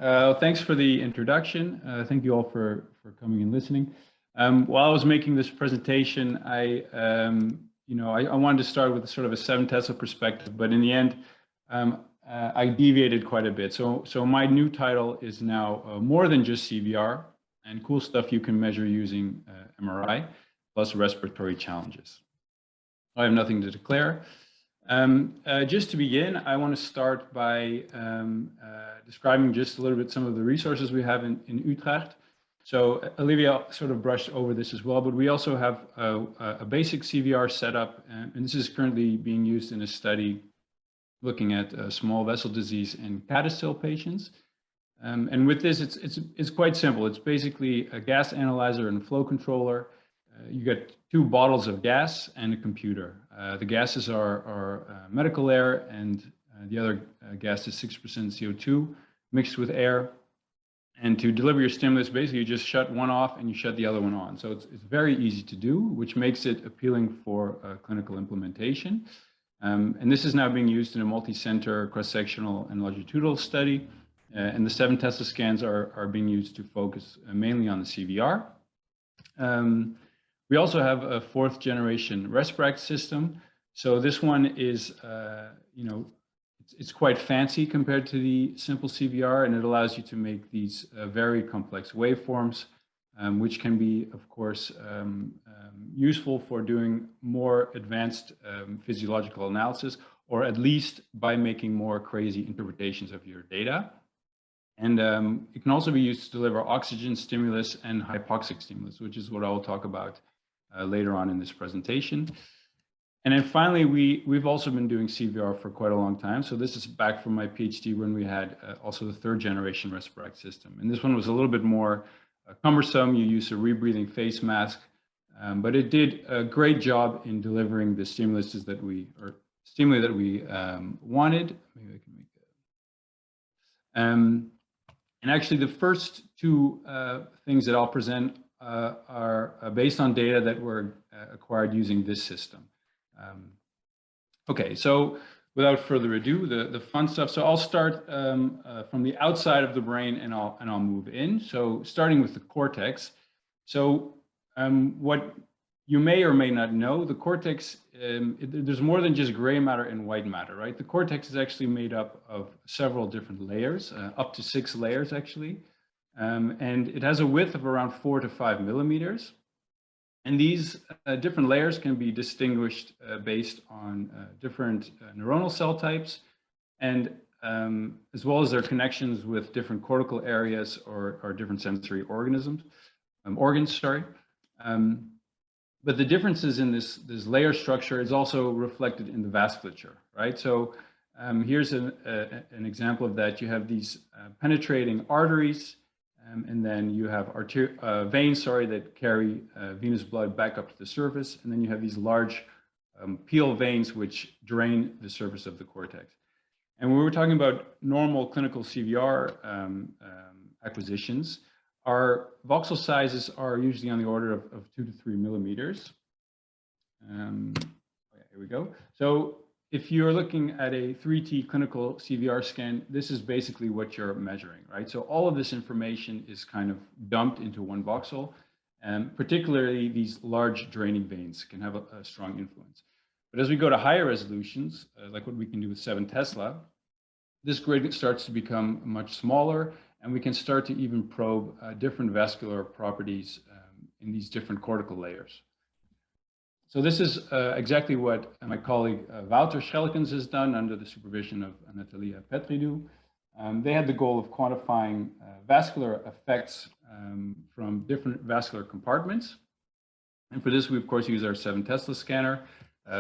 Thanks for the introduction. Thank you all for coming and listening. While I was making this presentation, I wanted to start with sort of a 7 Tesla perspective, but in the end, I deviated quite a bit. So my new title is now more than just CVR and cool stuff you can measure using MRI plus respiratory challenges. I have nothing to declare. Just to begin, I want to start by describing just a little bit some of the resources we have in Utrecht. So Olivia sort of brushed over this as well, but we also have a basic CVR setup, and this is currently being used in a study looking at small vessel disease in CADASIL patients. And with this, it's quite simple. It's basically a gas analyzer and a flow controller. You get 2 bottles of gas and a computer. The gases are medical air, and the other gas is 6% CO2 mixed with air. And to deliver your stimulus, basically you just shut one off and you shut the other one on. So it's very easy to do, which makes it appealing for clinical implementation. And this is now being used in a multi-center cross-sectional and longitudinal study. And the 7 Tesla scans are being used to focus mainly on the CVR. We also have a 4th generation RespirAct system. So this one is, it's quite fancy compared to the simple CVR, and it allows you to make these very complex waveforms, which can be, of course, useful for doing more advanced physiological analysis, or at least by making more crazy interpretations of your data. And it can also be used to deliver oxygen stimulus and hypoxic stimulus, which is what I will talk about later on in this presentation. And then finally, we've also been doing CVR for quite a long time. So this is back from my PhD when we had also the 3rd generation RespirAct system. And this one was a little bit more cumbersome. You use a rebreathing face mask, but it did a great job in delivering the stimuli that we wanted. Maybe I can make that. And actually, the first 2 things that I'll present are based on data that were acquired using this system. Okay, so without further ado, the fun stuff. So I'll start from the outside of the brain, and I'll move in. So starting with the cortex. So what you may or may not know, the cortex, there's more than just gray matter and white matter, right? The cortex is actually made up of several different layers, up to 6 layers actually. And it has a width of around 4 to 5 millimeters. And these different layers can be distinguished based on different neuronal cell types, and as well as their connections with different cortical areas or different sensory organs. But the differences in this layer structure is also reflected in the vasculature, right? So here's an example of that. You have these penetrating arteries, and then you have veins, that carry venous blood back up to the surface. And then you have these large peel veins which drain the surface of the cortex. And when we're talking about normal clinical CVR acquisitions, our voxel sizes are usually on the order of 2 to 3 millimeters. Here we go. So if you're looking at a 3T clinical CVR scan, this is basically what you're measuring, right? So all of this information is kind of dumped into one voxel, and particularly these large draining veins can have a strong influence. But as we go to higher resolutions, like what we can do with 7 Tesla, this grid starts to become much smaller, and we can start to even probe different vascular properties in these different cortical layers. So this is exactly what my colleague Wouter Schellekens has done under the supervision of Natalia Petridou. They had the goal of quantifying vascular effects from different vascular compartments. And for this, we of course use our 7 Tesla scanner,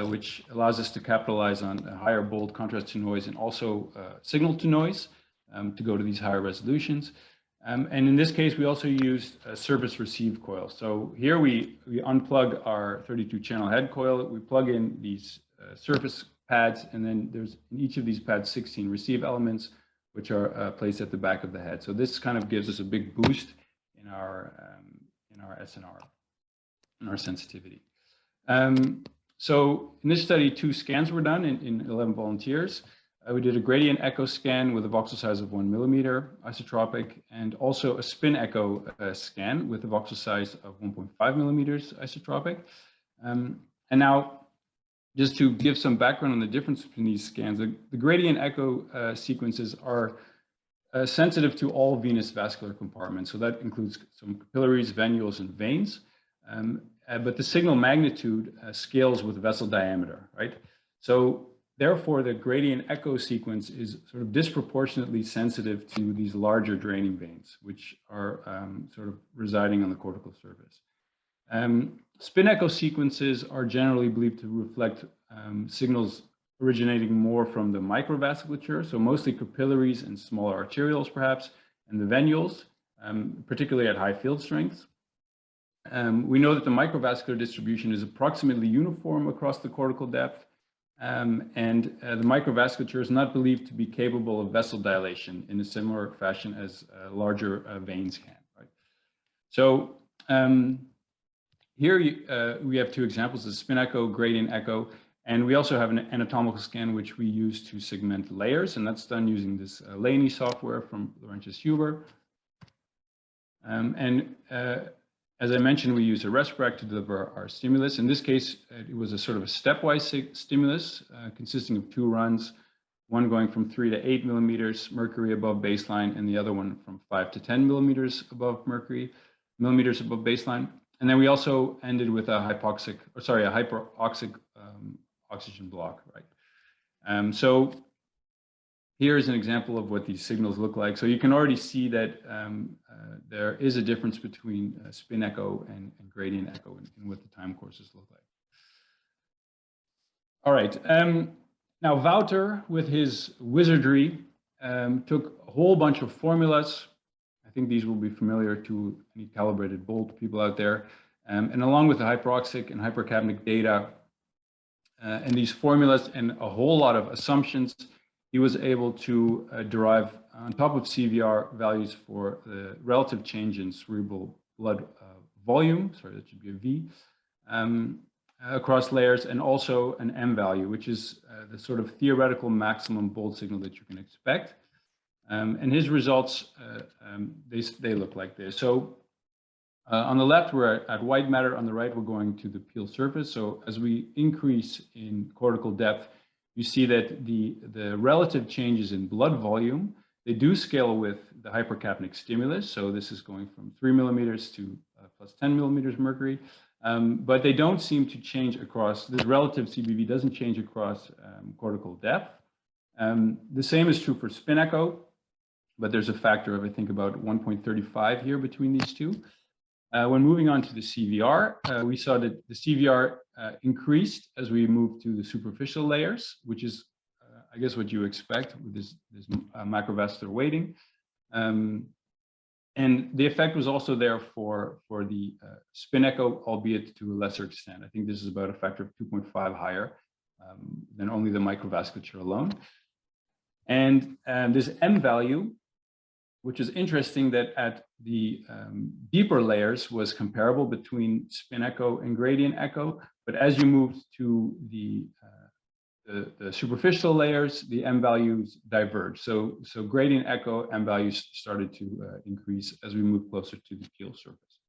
which allows us to capitalize on a higher bold contrast to noise and also signal to noise to go to these higher resolutions. And in this case, we also used a surface receive coil. So here we unplug our 32-channel head coil. We plug in these surface pads, and then there's in each of these pads 16 receive elements, which are placed at the back of the head. So this kind of gives us a big boost in our SNR, in our sensitivity. So in this study, 2 scans were done in 11 volunteers. We did a gradient echo scan with a voxel size of 1 millimeter isotropic, and also a spin echo scan with a voxel size of 1.5 millimeters isotropic. And now, just to give some background on the difference between these scans, the gradient echo sequences are sensitive to all venous vascular compartments. So that includes some capillaries, venules, and veins. But the signal magnitude scales with vessel diameter, right? So therefore, the gradient echo sequence is sort of disproportionately sensitive to these larger draining veins, which are sort of residing on the cortical surface. Spin echo sequences are generally believed to reflect signals originating more from the microvasculature, so mostly capillaries and smaller arterioles perhaps, and the venules, particularly at high field strengths. We know that the microvascular distribution is approximately uniform across the cortical depth, and the microvasculature is not believed to be capable of vessel dilation in a similar fashion as larger veins can, right? So here we have two examples, the spin echo, gradient echo, and we also have an anatomical scan which we use to segment layers, and that's done using this Laney software from Laurentius Huber. As I mentioned, we use a respirator to deliver our stimulus. In this case, it was a sort of a stepwise stimulus consisting of two runs, one going from 3 to 8 millimeters mercury above baseline, and the other one from 5 to 10 millimeters above baseline. And then we also ended with a hypoxic oxygen block, right? So here is an example of what these signals look like. So you can already see that there is a difference between spin echo and gradient echo in what the time courses look like. All right. Now Wouter, with his wizardry, took a whole bunch of formulas. I think these will be familiar to any calibrated bolt people out there. And along with the hyperoxic and hypercapnic data and these formulas and a whole lot of assumptions, he was able to derive, on top of CVR, values for the relative change in cerebral blood volume, sorry, that should be a V, across layers, and also an M value, which is the sort of theoretical maximum bolt signal that you can expect. And his results, they look like this. So on the left, we're at white matter. On the right, we're going to the peel surface. So as we increase in cortical depth, you see that the relative changes in blood volume, they do scale with the hypercapnic stimulus. So this is going from 3 millimeters to plus 10 millimeters mercury. But they don't seem to change across, this relative CBV doesn't change across cortical depth. The same is true for spin echo, but there's a factor of, I think, about 1.35 here between these two. When moving on to the CVR, we saw that the CVR increased as we moved to the superficial layers, which is, I guess, what you expect with this macrovascular weighting. And the effect was also there for the spin echo, albeit to a lesser extent. I think this is about a factor of 2.5 higher than only the microvasculature alone. And this M value, which is interesting that at the deeper layers was comparable between spin echo and gradient echo, but as you moved to the superficial layers, the M values diverged. So gradient echo M values started to increase as we moved closer to the peel surface.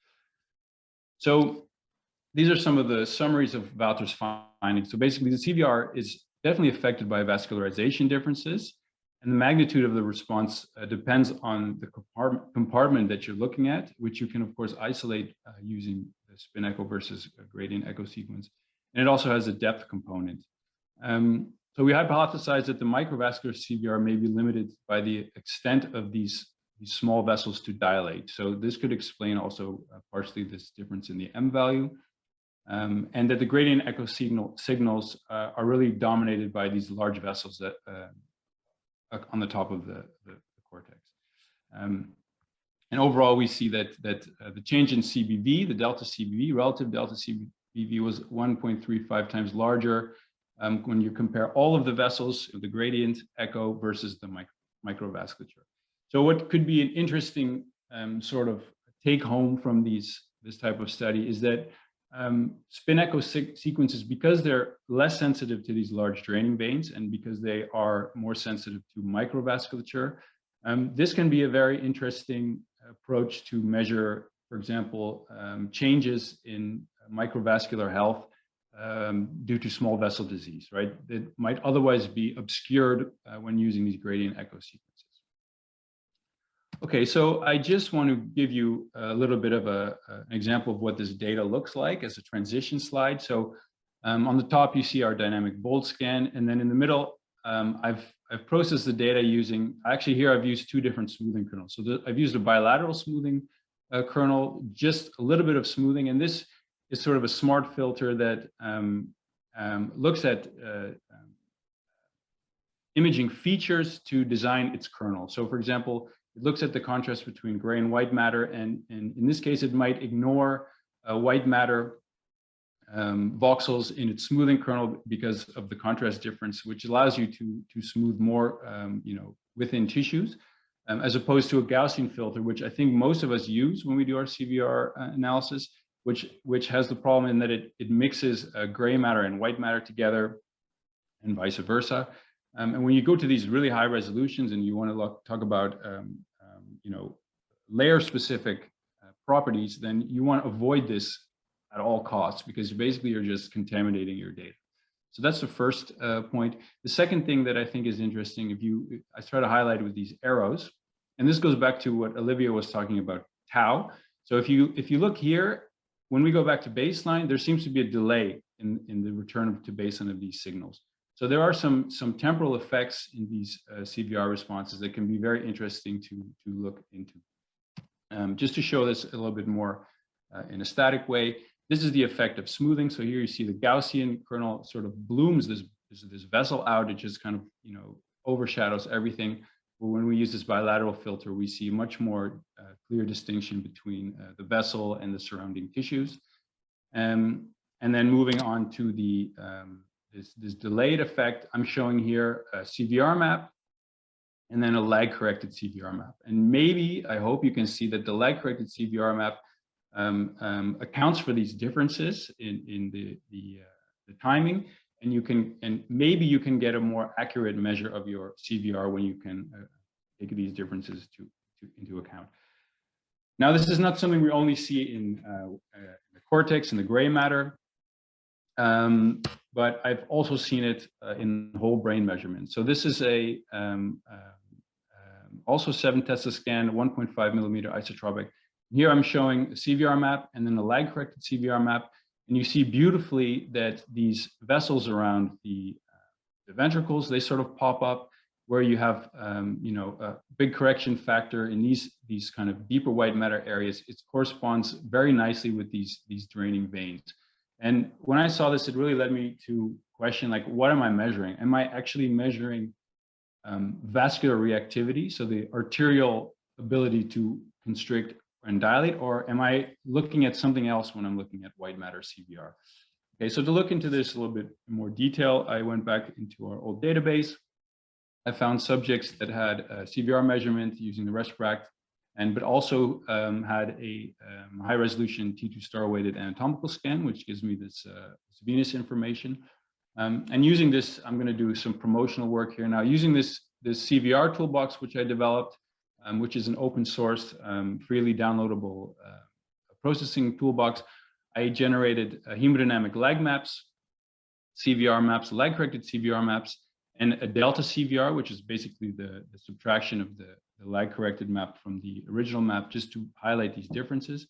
So these are some of the summaries of Wouter's findings. So basically, the CVR is definitely affected by vascularization differences, and the magnitude of the response depends on the compartment that you're looking at, which you can, of course, isolate using the spin echo versus a gradient echo sequence. And it also has a depth component. So we hypothesized that the microvascular CVR may be limited by the extent of these small vessels to dilate. So this could explain also partially this difference in the M value, and that the gradient echo signals are really dominated by these large vessels that on the top of the cortex. And overall, we see that the change in CBV, the delta CBV, relative delta CBV, was 1.35 times larger when you compare all of the vessels, the gradient echo versus the microvasculature. So what could be an interesting sort of take home from this type of study is that spin echo sequences, because they're less sensitive to these large draining veins and because they are more sensitive to microvasculature, this can be a very interesting approach to measure, for example, changes in microvascular health due to small vessel disease, right? That might otherwise be obscured when using these gradient echo sequences. Okay, so I just want to give you a little bit of an example of what this data looks like as a transition slide. So on the top, you see our dynamic bold scan, and then in the middle, I've processed the data using, actually here I've used two different smoothing kernels. So I've used a bilateral smoothing kernel, just a little bit of smoothing, and this is sort of a smart filter that looks at imaging features to design its kernel. So for example, it looks at the contrast between gray and white matter, and in this case, it might ignore white matter voxels in its smoothing kernel because of the contrast difference, which allows you to smooth more, within tissues, as opposed to a Gaussian filter, which I think most of us use when we do our CVR analysis, which has the problem in that it mixes gray matter and white matter together, and vice versa. And when you go to these really high resolutions and you want to talk about, layer-specific properties, then you want to avoid this at all costs, because basically you're just contaminating your data. So that's the first point. The second thing that I think is interesting, I try to highlight with these arrows, and this goes back to what Olivia was talking about, tau. So if you look here, when we go back to baseline, there seems to be a delay in the return to baseline of these signals. So there are some temporal effects in these CVR responses that can be very interesting to look into. Just to show this a little bit more in a static way, this is the effect of smoothing. So here you see the Gaussian kernel sort of blooms this vessel out. It just kind of overshadows everything. But when we use this bilateral filter, we see much more clear distinction between the vessel and the surrounding tissues. And then moving on to the this delayed effect, I'm showing here a CVR map and then a lag-corrected CVR map. And maybe, I hope you can see that the lag-corrected CVR map accounts for these differences in the timing, and maybe you can get a more accurate measure of your CVR when you can take these differences into account. Now, this is not something we only see in the cortex and the gray matter. But I've also seen it in whole brain measurements. So this is a also 7 Tesla scan, 1.5 millimeter isotropic. Here I'm showing a CVR map and then a lag-corrected CVR map, and you see beautifully that these vessels around the ventricles, they sort of pop up where you have a big correction factor in these kind of deeper white matter areas. It corresponds very nicely with these draining veins. And when I saw this, it really led me to question, like, what am I measuring? Am I actually measuring vascular reactivity, so the arterial ability to constrict and dilate, or am I looking at something else when I'm looking at white matter CVR? Okay, so to look into this a little bit more detail, I went back into our old database. I found subjects that had a CVR measurement using the ResPract, but also had a high resolution T2 star weighted anatomical scan, which gives me this venous information. And using this, I'm going to do some promotional work here now. Using this CVR toolbox, which I developed, which is an open source, freely downloadable processing toolbox, I generated hemodynamic lag maps, CVR maps, lag corrected CVR maps, and a delta CVR, which is basically the subtraction of the lag corrected map from the original map, just to highlight these differences.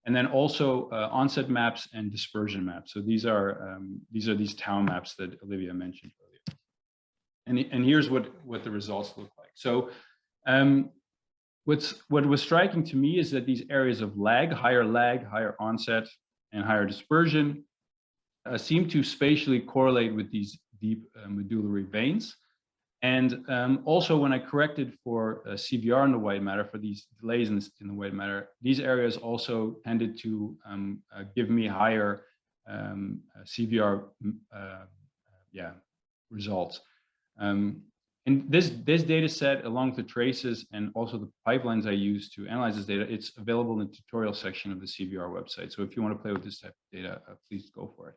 And then also onset maps and dispersion maps. So these are these tau maps that Olivia mentioned earlier. And here's what the results look like. So what was striking to me is that these areas of lag, higher onset, and higher dispersion seem to spatially correlate with these deep medullary veins. And also, when I corrected for CVR in the white matter, for these delays in the white matter, these areas also tended to give me higher CVR results. And And this data set, along with the traces and also the pipelines I use to analyze this data, it's available in the tutorial section of the CVR website. So if you want to play with this type of data, please go for it.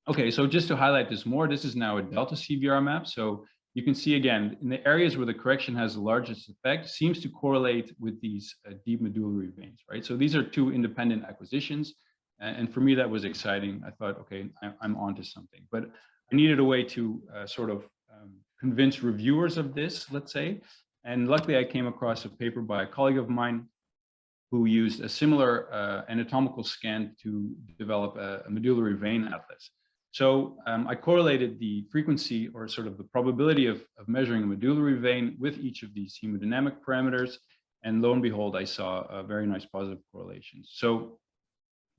Okay, so just to highlight this more, this is now a delta CVR map. So you can see again, in the areas where the correction has the largest effect, seems to correlate with these deep medullary veins, right? So these are two independent acquisitions. And for me, that was exciting. I thought, okay, I'm onto something. But I needed a way to sort of convince reviewers of this, let's say. And luckily, I came across a paper by a colleague of mine who used a similar anatomical scan to develop a medullary vein atlas. So I correlated the frequency, or sort of the probability of measuring a medullary vein with each of these hemodynamic parameters. And lo and behold, I saw a very nice positive correlation. So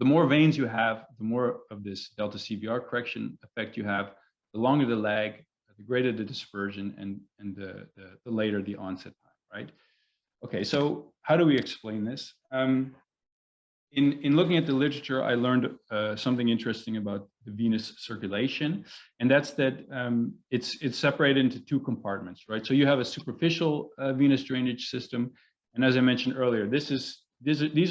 the more veins you have, the more of this delta CVR correction effect you have, the longer the lag, the greater the dispersion, and the later the onset time, right? Okay, so how do we explain this? In looking at the literature, I learned something interesting about the venous circulation, and that's that it's separated into two compartments, right? So you have a superficial venous drainage system, and as I mentioned earlier, these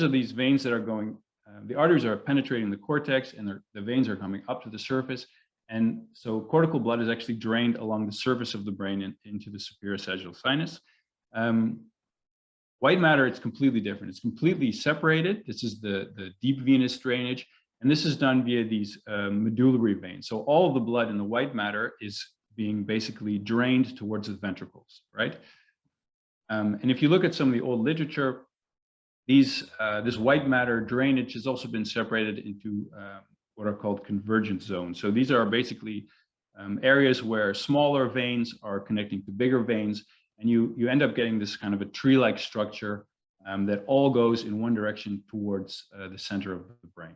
are these veins that are going. The arteries are penetrating the cortex, and the veins are coming up to the surface, and so cortical blood is actually drained along the surface of the brain and into the superior sagittal sinus. White matter, it's completely different. It's completely separated. This is the deep venous drainage, and this is done via these medullary veins. So all of the blood in the white matter is being basically drained towards the ventricles, right? And if you look at some of the old literature, this white matter drainage has also been separated into what are called convergent zones. So these are basically areas where smaller veins are connecting to bigger veins, and you end up getting this kind of a tree-like structure that all goes in one direction towards the center of the brain.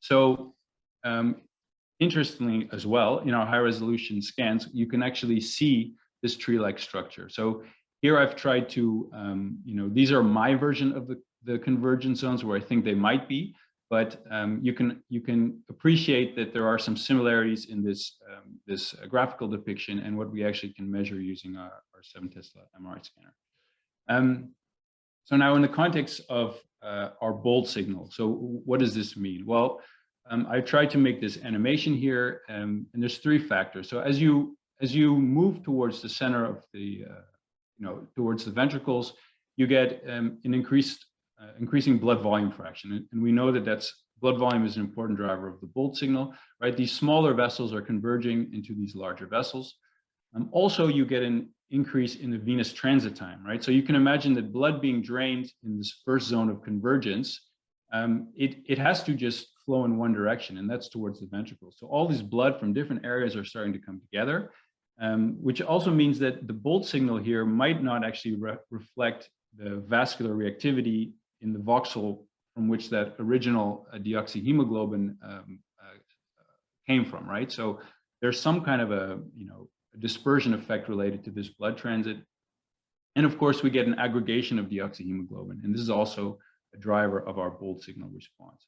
So interestingly as well, in our high-resolution scans, you can actually see this tree-like structure. So here I've tried to, these are my version of the convergent zones where I think they might be, but you can appreciate that there are some similarities in this graphical depiction and what we actually can measure using our 7 Tesla MRI scanner. So now in the context of our bold signal, so what does this mean? Well, I tried to make this animation here, and there's 3 factors. So as you move towards the center of the, towards the ventricles, you get an increasing blood volume fraction. And we know that blood volume is an important driver of the bold signal, right? These smaller vessels are converging into these larger vessels. Also, you get an increase in the venous transit time, right? So you can imagine that blood being drained in this first zone of convergence, it has to just flow in one direction, and that's towards the ventricles. So all this blood from different areas are starting to come together, which also means that the bold signal here might not actually reflect the vascular reactivity in the voxel from which that original deoxyhemoglobin came from, right? So there's some kind of a dispersion effect related to this blood transit. And of course, we get an aggregation of deoxyhemoglobin, and this is also a driver of our bold signal response.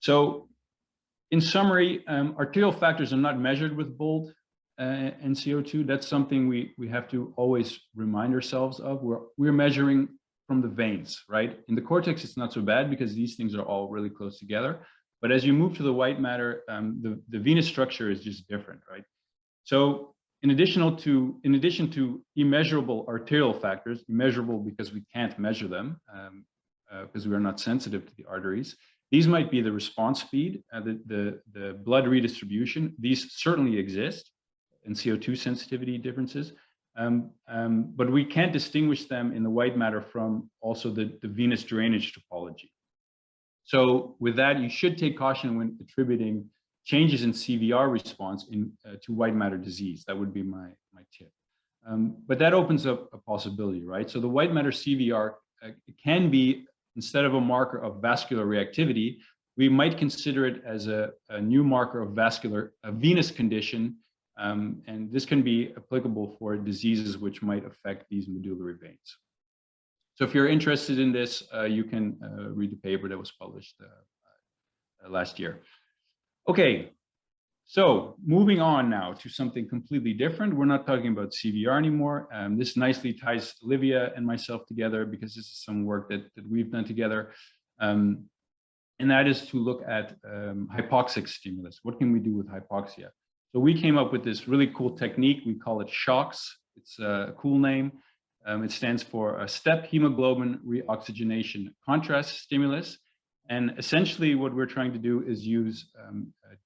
So in summary, arterial factors are not measured with bold and CO2. That's something we have to always remind ourselves of. We're measuring from the veins, right? In the cortex, it's not so bad because these things are all really close together. But as you move to the white matter, the venous structure is just different, right? So in addition to immeasurable arterial factors, immeasurable because we can't measure them, because we are not sensitive to the arteries, these might be the response speed, the blood redistribution. These certainly exist, and CO2 sensitivity differences, but we can't distinguish them in the white matter from also the venous drainage topology. So with that, you should take caution when attributing changes in CVR response to white matter disease. That would be my tip. But that opens up a possibility, right? So the white matter CVR can be, instead of a marker of vascular reactivity, we might consider it as a new marker of venous condition. And this can be applicable for diseases which might affect these medullary veins. So if you're interested in this, you can read the paper that was published last year. Okay, So moving on now to something completely different. We're not talking about CVR anymore. This nicely ties Olivia and myself together because this is some work that we've done together. And that is to look at hypoxic stimulus. What can we do with hypoxia? So we came up with this really cool technique. We call it SHOCS. It's a cool name. It stands for a step hemoglobin re-oxygenation contrast stimulus. And essentially what we're trying to do is use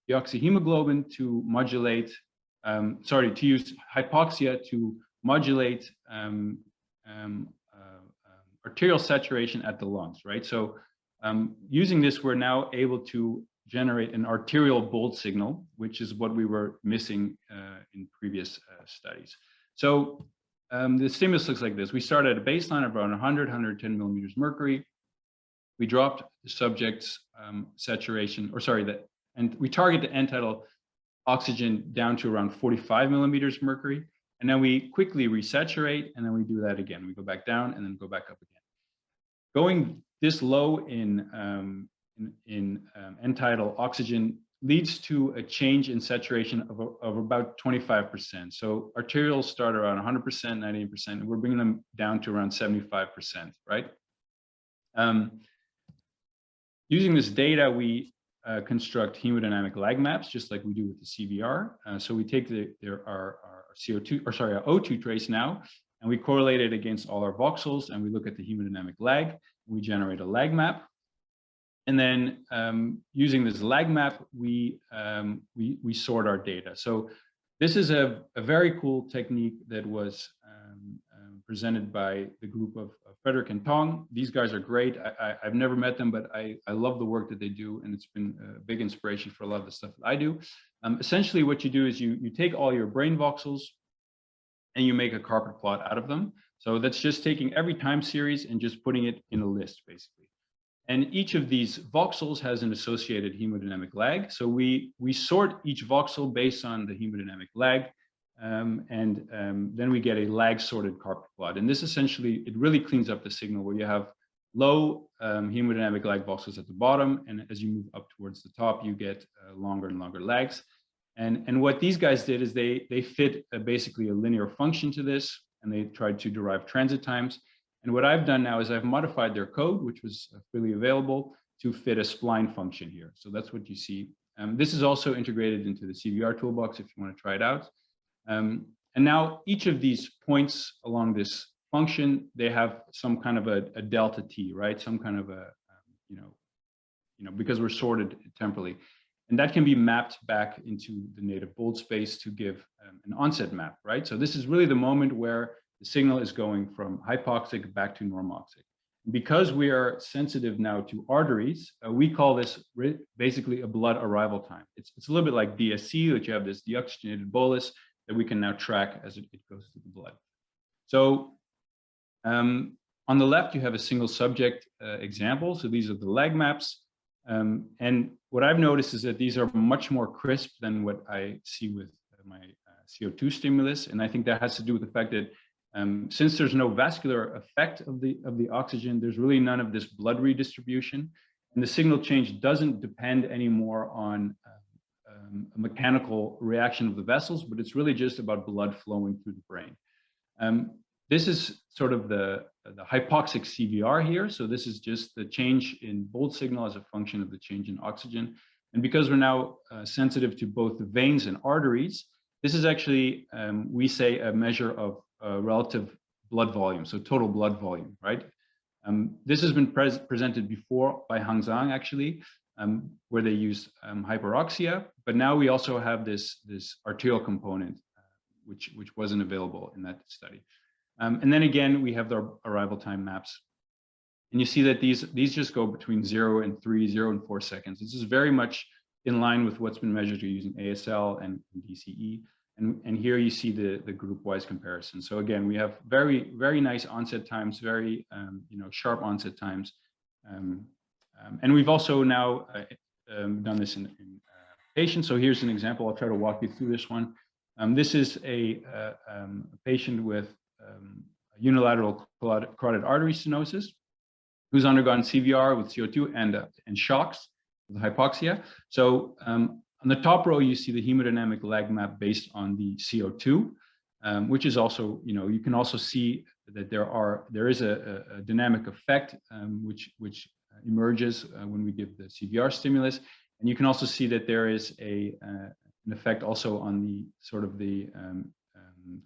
deoxyhemoglobin to modulate, to use hypoxia to modulate arterial saturation at the lungs, right? So using this, we're now able to generate an arterial bold signal, which is what we were missing in previous studies. So the stimulus looks like this. We started at a baseline of around 100, 110 millimeters mercury. We dropped the subject's saturation, and we target the end tidal oxygen down to around 45 millimeters mercury. And then we quickly resaturate, and then we do that again. We go back down and then go back up again. Going this low in end tidal oxygen leads to a change in saturation of about 25%. So arterials start around 100%, 98%, and we're bringing them down to around 75%, right? Using this data, we construct hemodynamic lag maps, just like we do with the CVR. So we take our O2 trace now, and we correlate it against all our voxels, and we look at the hemodynamic lag. We generate a lag map, and then using this lag map, we sort our data. So this is a very cool technique that was presented by the group of Frederick and Tong. These guys are great. I've never met them, but I love the work that they do, and it's been a big inspiration for a lot of the stuff that I do. Essentially, what you do is you take all your brain voxels and you make a carpet plot out of them. So that's just taking every time series and just putting it in a list, basically. And each of these voxels has an associated hemodynamic lag. So we sort each voxel based on the hemodynamic lag. Then we get a lag sorted carpet plot. And this essentially, it really cleans up the signal where you have low hemodynamic lag voxels at the bottom. And as you move up towards the top, you get longer and longer lags. And what these guys did is they fit basically a linear function to this, and they tried to derive transit times. And what I've done now is I've modified their code, which was freely available, to fit a spline function here. So that's what you see. This is also integrated into the CVR toolbox if you want to try it out. And now each of these points along this function, they have some kind of a delta t, right? Some kind of a, because we're sorted temporally. And that can be mapped back into the native bold space to give an onset map, right? So this is really the moment where the signal is going from hypoxic back to normoxic. Because we are sensitive now to arteries, we call this basically a blood arrival time. It's a little bit like DSC, that you have this deoxygenated bolus that we can now track as it goes through the blood. So on the left, you have a single subject example. So these are the lag maps. And what I've noticed is that these are much more crisp than what I see with my CO2 stimulus. And I think that has to do with the fact that since there's no vascular effect of the oxygen, there's really none of this blood redistribution. And the signal change doesn't depend anymore on a mechanical reaction of the vessels, but it's really just about blood flowing through the brain. This is sort of the hypoxic CVR here. So this is just the change in bold signal as a function of the change in oxygen. And because we're now sensitive to both the veins and arteries, this is actually, we say, a measure of relative blood volume, so total blood volume, right? This has been presented before by Hang Zhang, actually, where they used hyperoxia, but now we also have this arterial component, which wasn't available in that study. And then again, we have the arrival time maps. And you see that these just go between 0 and 3, 0 and 4 seconds. This is very much in line with what's been measured using ASL and DCE. And here you see the group-wise comparison. So again, we have very, very nice onset times, very sharp onset times. And we've also now done this in patients. So here's an example. I'll try to walk you through this one. This is a patient with unilateral carotid artery stenosis who's undergone CVR with CO2 and SHOCS with hypoxia. So On the top row, you see the hemodynamic lag map based on the CO2, which is also, you can also see that there is a dynamic effect which emerges when we give the CVR stimulus, and you can also see that there is an effect also on the sort of the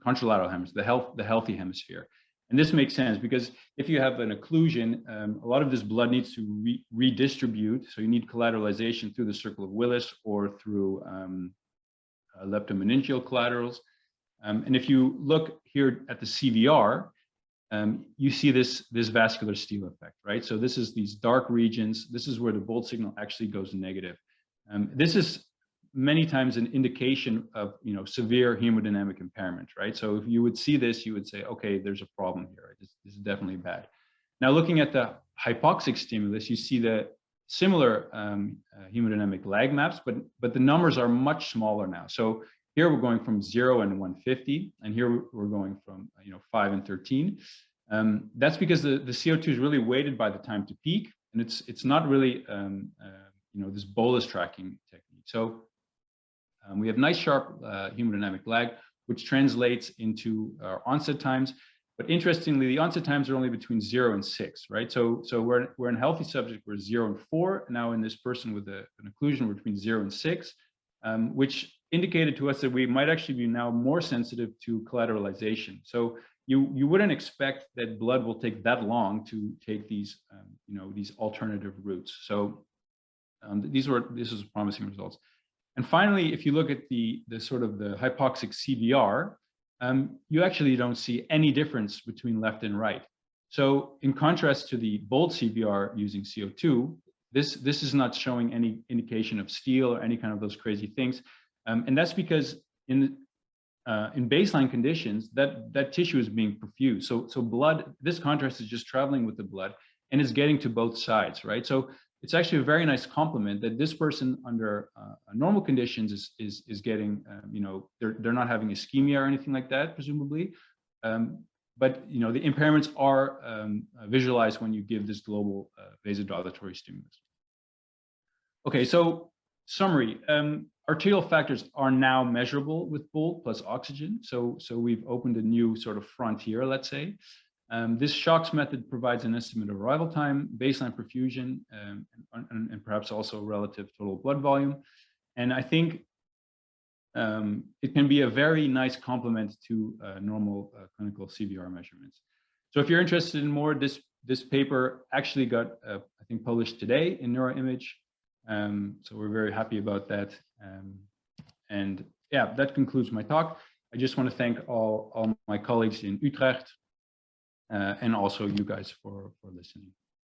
contralateral hemisphere, the healthy hemisphere. And this makes sense because if you have an occlusion, a lot of this blood needs to redistribute. So you need collateralization through the circle of Willis or through leptomeningeal collaterals. And if you look here at the CVR, you see this vascular steal effect, right? So this is these dark regions. This is where the bolt signal actually goes negative. This is many times an indication of severe hemodynamic impairment, right? So if you would see this, you would say, okay, there's a problem here. This is definitely bad. Now, looking at the hypoxic stimulus, you see the similar hemodynamic lag maps, but the numbers are much smaller now. So here we're going from 0 and 150, and here we're going from 5 and 13. That's because the CO2 is really weighted by the time to peak, and it's not really this bolus tracking technique. So we have nice sharp hemodynamic lag, which translates into our onset times. But interestingly, the onset times are only between 0 and 6, right? So we're in healthy subject, we're 0 and 4. Now in this person with an occlusion, we're between 0 and 6, which indicated to us that we might actually be now more sensitive to collateralization. So you wouldn't expect that blood will take that long to take these these alternative routes. So this is promising results. And finally, if you look at the sort of the hypoxic CVR, you actually don't see any difference between left and right. So in contrast to the bold CVR using CO2, this is not showing any indication of steal or any kind of those crazy things. And that's because in baseline conditions, that tissue is being perfused. So blood, this contrast is just traveling with the blood and it's getting to both sides, right? So it's actually a very nice compliment that this person under normal conditions is getting, they're not having ischemia or anything like that, presumably. But the impairments are visualized when you give this global vasodilatory stimulus. Okay, so summary. Arterial factors are now measurable with BOLT plus oxygen. So we've opened a new sort of frontier, let's say. This SHOCS method provides an estimate of arrival time, baseline perfusion, and perhaps also relative total blood volume. And I think it can be a very nice complement to normal clinical CVR measurements. So if you're interested in more, this paper actually got, I think, published today in NeuroImage. So we're very happy about that. And yeah, that concludes my talk. I just want to thank all my colleagues in Utrecht and also you guys for listening.